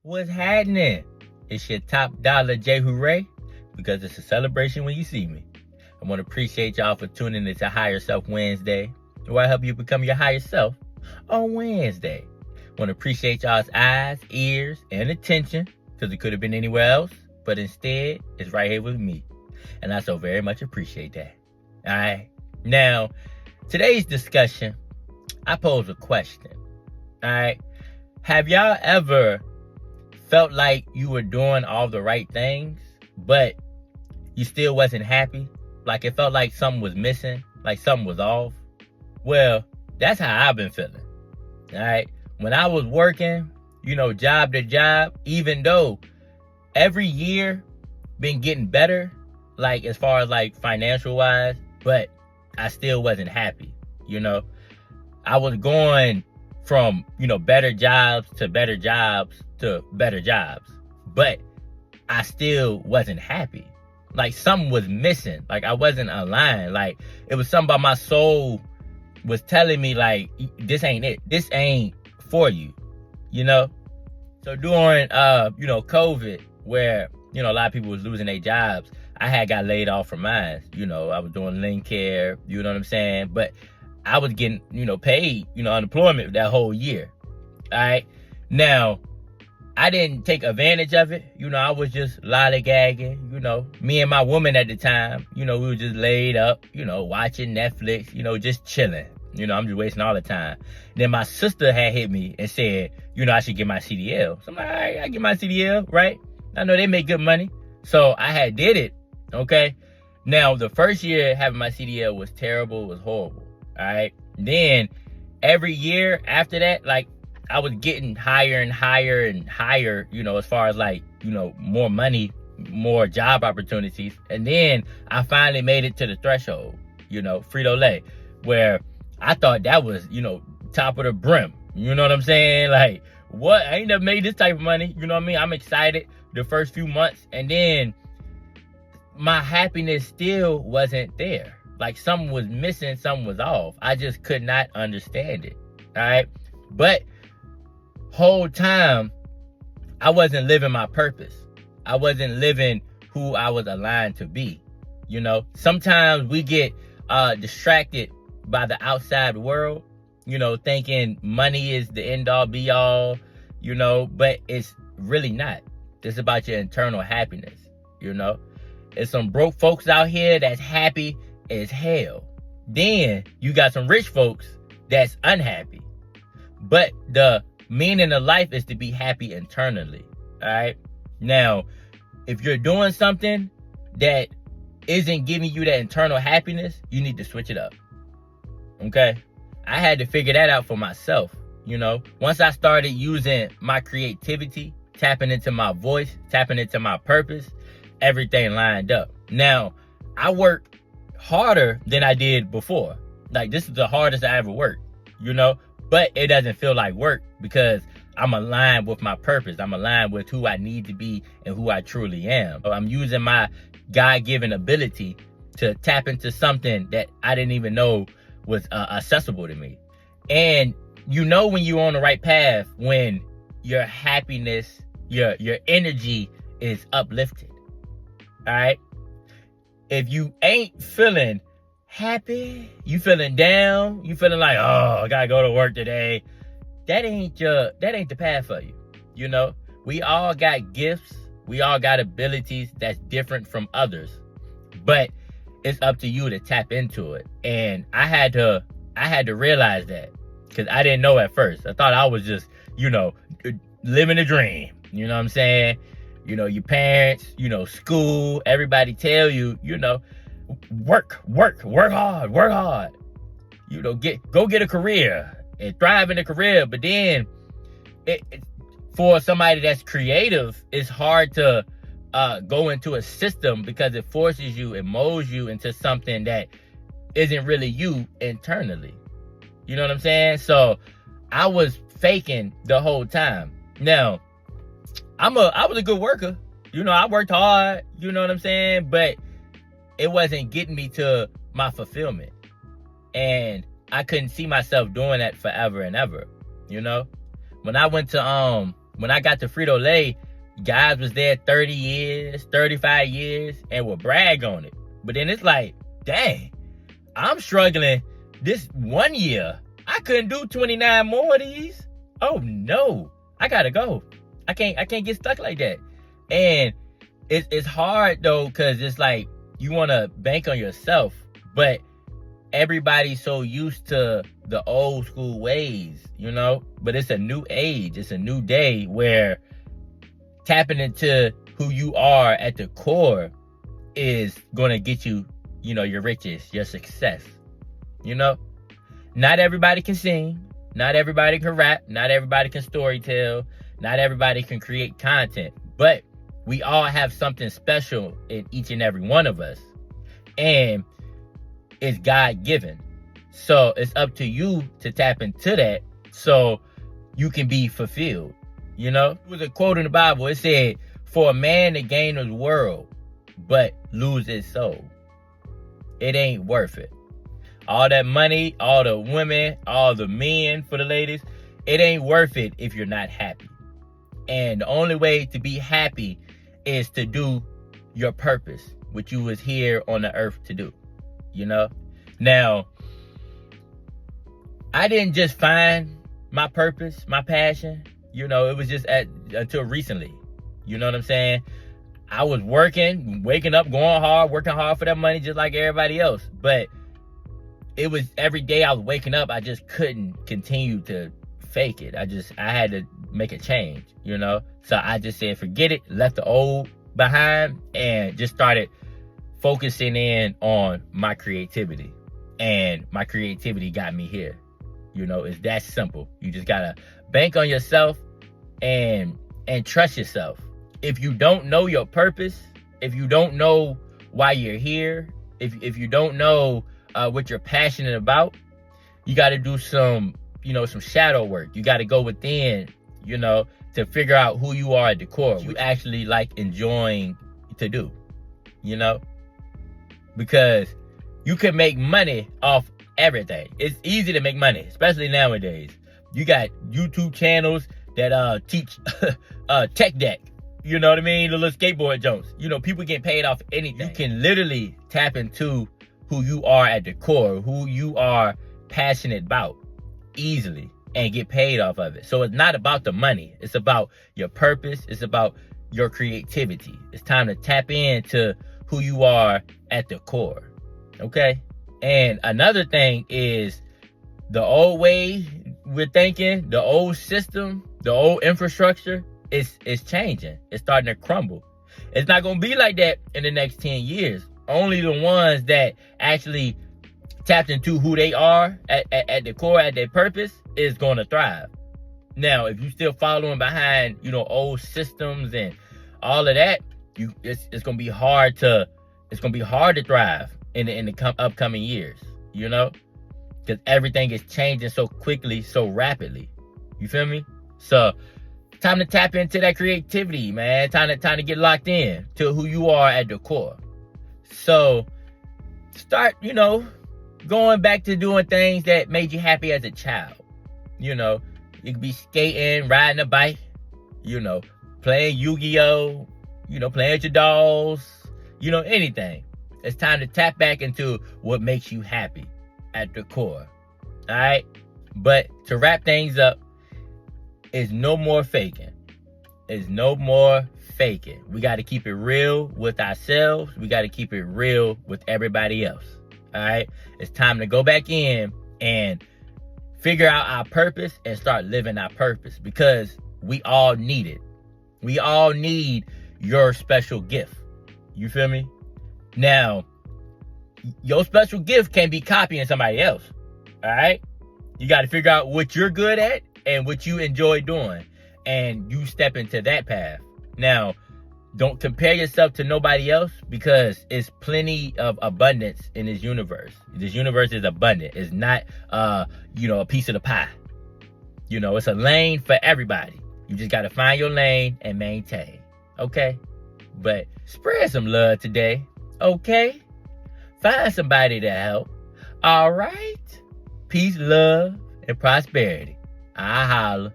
What's happening? It's your top dollar JayHooray, because it's a celebration when you see me. I want to appreciate y'all for tuning into Higher Self Wednesday, where I help you become your higher self on Wednesday. I want to appreciate y'all's eyes, ears, and attention, because it could have been anywhere else, but instead, it's right here with me. And I so very much appreciate that. All right. Now, today's discussion, I pose a question. All right. Have y'all ever felt like you were doing all the right things, but you still wasn't happy? Like it felt like something was missing, like something was off? Well, that's how I've been feeling. All right. When I was working, job to job, even though every year been getting better, like as far as like financial wise, but I still wasn't happy. I was going from, better jobs to better jobs to better jobs, but I still wasn't happy. Like something was missing. Like I wasn't aligned. Like it was something about my soul was telling me like, this ain't it. This ain't for you, So during, COVID, where, a lot of people was losing their jobs, I had got laid off from mine. I was doing link care, you know what I'm saying? But I was getting, paid, unemployment that whole year. All right. Now, I didn't take advantage of it. I was just lollygagging, me and my woman at the time, we were just laid up, watching Netflix, just chilling. I'm just wasting all the time. Then my sister had hit me and said, I should get my CDL. So I'm like, all right, I get my CDL, right? I know they make good money. So I had did it, okay? Now, the first year having my CDL was terrible, it was horrible, all right? Then every year after that, like, I was getting higher and higher and higher, as far as like, more money, more job opportunities. And then I finally made it to the threshold, Frito-Lay, where I thought that was, top of the brim. You know what I'm saying? Like, what? I ain't never made this type of money. You know what I mean? I'm excited the first few months. And then my happiness still wasn't there. Like something was missing, something was off. I just could not understand it. All right. But whole time, I wasn't living my purpose. I wasn't living who I was aligned to be. Sometimes we get distracted by the outside world, thinking money is the end all be all, but it's really not. It's about your internal happiness, There's some broke folks out here that's happy as hell. Then you got some rich folks that's unhappy. But the meaning of life is to be happy internally, all right? Now, if you're doing something that isn't giving you that internal happiness, you need to switch it up, okay? I had to figure that out for myself, Once I started using my creativity, tapping into my voice, tapping into my purpose, everything lined up. Now, I work harder than I did before. Like, this is the hardest I ever worked, But it doesn't feel like work because I'm aligned with my purpose. I'm aligned with who I need to be and who I truly am. I'm using my God-given ability to tap into something that I didn't even know was accessible to me. And when you're on the right path, when your happiness, your energy is uplifted. All right. If you ain't feeling happy, you feeling down, you feeling like, oh, I gotta go to work today, that ain't the path for you. We all got gifts, we all got abilities that's different from others, but it's up to you to tap into it. And I had to realize that, because I didn't know at first. I thought I was just living a dream. You know what I'm saying? Your parents, school, everybody tell you, work hard. Go get a career and thrive in a career. But then for somebody that's creative, it's hard to go into a system because it forces you, it molds you into something that isn't really you internally. You know what I'm saying? So I was faking the whole time. Now, I was a good worker. I worked hard, you know what I'm saying? But it wasn't getting me to my fulfillment. And I couldn't see myself doing that forever and ever, When I went to When I got to Frito-Lay, guys was there 30 years, 35 years, and would brag on it. But then it's like, dang, I'm struggling this 1 year. I couldn't do 29 more of these. Oh no, I gotta go. I can't get stuck like that. And it's hard though, cause it's like you wanna bank on yourself, but everybody's so used to the old school ways, you know? But it's a new age, it's a new day where tapping into who you are at the core is gonna get you, you know, your riches, your success. You know? Not everybody can sing, not everybody can rap, not everybody can storytell, not everybody can create content, but we all have something special in each and every one of us. And it's God-given. So it's up to you to tap into that so you can be fulfilled. You know? It was a quote in the Bible. It said, for a man to gain the world, but lose his soul, it ain't worth it. All that money, all the women, all the men for the ladies, it ain't worth it if you're not happy. And the only way to be happy is to do your purpose, which you was here on the earth to do. You know? Now, I didn't just find my purpose, my passion. You know, it was just until recently. You know what I'm saying? I was working, waking up, going hard, working hard for that money just like everybody else. But it was every day I was waking up, I just couldn't continue to fake it. I had to make a change, you know? So I just said, forget it, left the old behind, and just started focusing in on my creativity. And my creativity got me here. You know, it's that simple. You just gotta bank on yourself and trust yourself. If you don't know your purpose, if you don't know why you're here, if you don't know what you're passionate about, you got to do some shadow work. You got to go within, you know, to figure out who you are at the core. You actually like enjoying to do, you know, because you can make money off everything. It's easy to make money, especially nowadays. You got YouTube channels that teach tech deck. You know what I mean? The little skateboard jumps. You know, people get paid off anything. You can literally tap into who you are at the core, who you are passionate about easily, and get paid off of it. So it's not about the money. It's about your purpose. It's about your creativity. It's time to tap into who you are at the core. Okay? And another thing is the old way we're thinking, the old system, the old infrastructure, it's changing. It's starting to crumble. It's not going to be like that in the next 10 years. Only the ones that actually tapped into who they are at the core, at their purpose, is going to thrive. Now, if you still following behind, you know, old systems and all of that, it's going to be hard to thrive in the upcoming years, you know, because everything is changing so quickly, so rapidly. You feel me? So time to tap into that creativity, man. Time to get locked in to who you are at the core. So start, you know, going back to doing things that made you happy as a child. You know, you could be skating, riding a bike, you know, playing Yu-Gi-Oh, you know, playing with your dolls, you know, anything. It's time to tap back into what makes you happy at the core. All right? But to wrap things up, it's no more faking. It's no more faking. We got to keep it real with ourselves. We got to keep it real with everybody else. All right? It's time to go back in and figure out our purpose and start living our purpose, because we all need it. We all need your special gift. You feel me? Now, your special gift can't be copying somebody else. All right? You got to figure out what you're good at and what you enjoy doing, and you step into that path. Now, don't compare yourself to nobody else, because it's plenty of abundance in this universe. This universe is abundant. It's not, you know, a piece of the pie. You know, it's a lane for everybody. You just got to find your lane and maintain. Okay? But spread some love today. Okay? Find somebody to help. All right? Peace, love, and prosperity. I holla.